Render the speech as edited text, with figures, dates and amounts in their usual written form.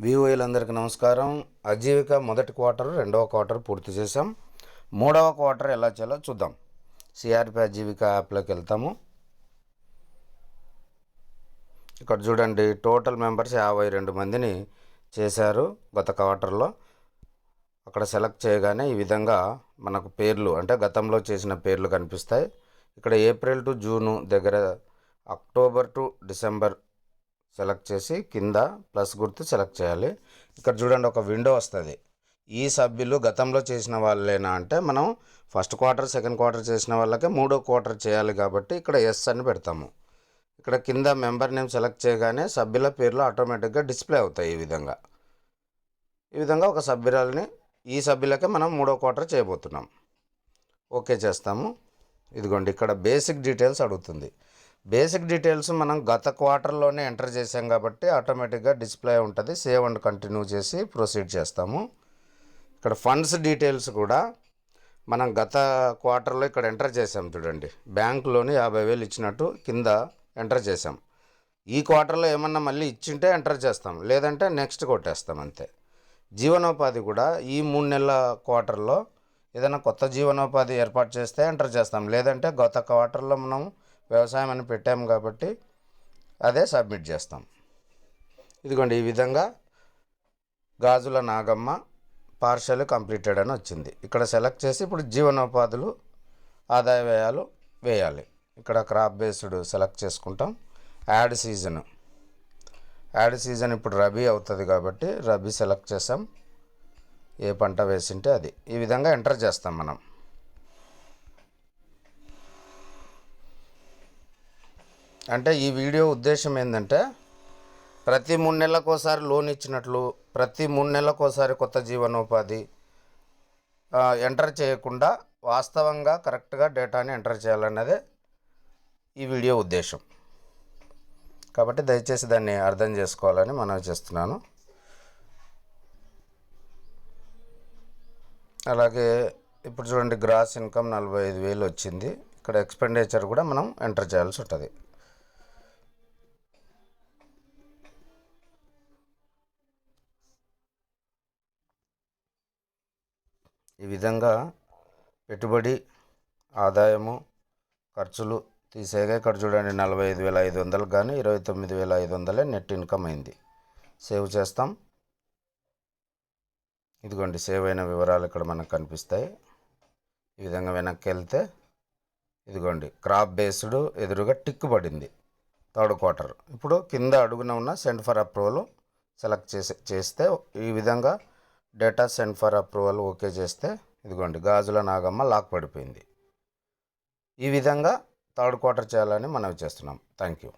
వీఓఏలందరికీ నమస్కారం. అజీవిక మొదటి క్వార్టర్, రెండవ క్వార్టర్ పూర్తి చేసాం. మూడవ క్వార్టర్ ఎలా చేయాలో చూద్దాం. సిఆర్పి అజీవిక యాప్లోకి వెళ్తాము. ఇక్కడ చూడండి, టోటల్ మెంబర్స్ 52 మందిని చేశారు గత క్వార్టర్లో. అక్కడ సెలెక్ట్ చేయగానే ఈ విధంగా మనకు పేర్లు, అంటే గతంలో చేసిన పేర్లు కనిపిస్తాయి. ఇక్కడ ఏప్రిల్ టు జూను దగ్గర, అక్టోబర్ టు డిసెంబర్ సెలెక్ట్ చేసి కింద ప్లస్ గుర్తు సెలెక్ట్ చేయాలి. ఇక్కడ చూడండి, ఒక విండో వస్తుంది. ఈ సభ్యులు గతంలో చేసిన వాళ్ళేనా అంటే, మనం ఫస్ట్ క్వార్టర్, సెకండ్ క్వార్టర్ చేసిన వాళ్ళకే మూడో క్వార్టర్ చేయాలి కాబట్టి ఇక్కడ ఎస్ అని పెడతాము. ఇక్కడ కింద మెంబర్ నేమ్ సెలెక్ట్ చేయగానే సభ్యుల పేర్లు ఆటోమేటిక్గా డిస్ప్లే అవుతాయి. ఈ విధంగా ఒక సభ్యురాలని, ఈ సభ్యులకే మనం మూడో క్వార్టర్ చేయబోతున్నాం. ఓకే చేస్తాము. ఇదిగోండి, ఇక్కడ బేసిక్ డీటెయిల్స్ అడుగుతుంది. బేసిక్ డీటెయిల్స్ మనం గత క్వార్టర్లోనే ఎంటర్ చేసాం కాబట్టి ఆటోమేటిక్గా డిస్ప్లే ఉంటుంది. సేవ్ అండ్ కంటిన్యూ చేసి ప్రొసీడ్ చేస్తాము. ఇక్కడ ఫండ్స్ డీటెయిల్స్ కూడా మనం గత క్వార్టర్లో ఇక్కడ ఎంటర్ చేసాం. చూడండి, బ్యాంకులోని 50,000 ఇచ్చినట్టు కింద ఎంటర్ చేసాం. ఈ క్వార్టర్లో ఏమన్నా మళ్ళీ ఇచ్చింటే ఎంటర్ చేస్తాం, లేదంటే నెక్స్ట్ కొట్టేస్తాం అంతే. జీవనోపాధి కూడా ఈ 3 నెలల క్వార్టర్లో ఏదైనా కొత్త జీవనోపాధి ఏర్పాటు చేస్తే ఎంటర్ చేస్తాం, లేదంటే గత క్వార్టర్లో మనం వ్యవసాయం అని పెట్టాము కాబట్టి అదే సబ్మిట్ చేస్తాం. ఇదిగోండి, ఈ విధంగా గాజుల నాగమ్మ పార్షల్ కంప్లీటెడ్ అని వచ్చింది. ఇక్కడ సెలెక్ట్ చేసి ఇప్పుడు జీవనోపాధులు, ఆదాయ వ్యయాలు వేయాలి. ఇక్కడ క్రాప్ బేస్డ్ సెలెక్ట్ చేసుకుంటాం. యాడ్ సీజన్ ఇప్పుడు రబీ అవుతుంది కాబట్టి రబీ సెలెక్ట్ చేసాం. ఏ పంట వేసింటే అది. ఈ విధంగా ఎంటర్ చేస్తాం మనం. అంటే ఈ వీడియో ఉద్దేశం ఏంటంటే, ప్రతి 3 నెలలకోసారి లోన్ ఇచ్చినట్లు, ప్రతి 3 నెలలకోసారి కొత్త జీవనోపాధి ఎంటర్ చేయకుండా వాస్తవంగా కరెక్ట్గా డేటాని ఎంటర్ చేయాలన్నదే ఈ వీడియో ఉద్దేశం. కాబట్టి దయచేసి దాన్ని అర్థం చేసుకోవాలని మనవి చేస్తున్నాను. అలాగే ఇప్పుడు చూడండి, గ్రాస్ ఇన్కమ్ 45,000 వచ్చింది. ఇక్కడ ఎక్స్పెండిచర్ కూడా మనం ఎంటర్ చేయాల్సి ఉంటుంది. ఈ విధంగా పెట్టుబడి, ఆదాయము, ఖర్చులు తీసేగా ఇక్కడ చూడండి, 45,500 కానీ 29,500 నెట్ ఇన్కమ్ అయింది. సేవ్ చేస్తాం. ఇదిగోండి, సేవ్ అయిన వివరాలు ఇక్కడ మనకు కనిపిస్తాయి. ఈ విధంగా వెనక్కి వెళ్తే ఇదిగోండి, క్రాప్ బేస్డ్ ఎదురుగా టిక్ పడింది, థర్డ్ క్వార్టర్. ఇప్పుడు కింద అడుగున ఉన్న సెండ్ ఫర్ అప్రూవల్ సెలెక్ట్ చేస్తే ఈ విధంగా data send for approval okay చేస్తే ఇదిగోండి, గాజుల నాగమ్మ లాక్ పడిపోయింది. ఈ విధంగా థర్డ్ క్వార్టర్ చేయాలని మనవి చేస్తున్నాం. Thank you.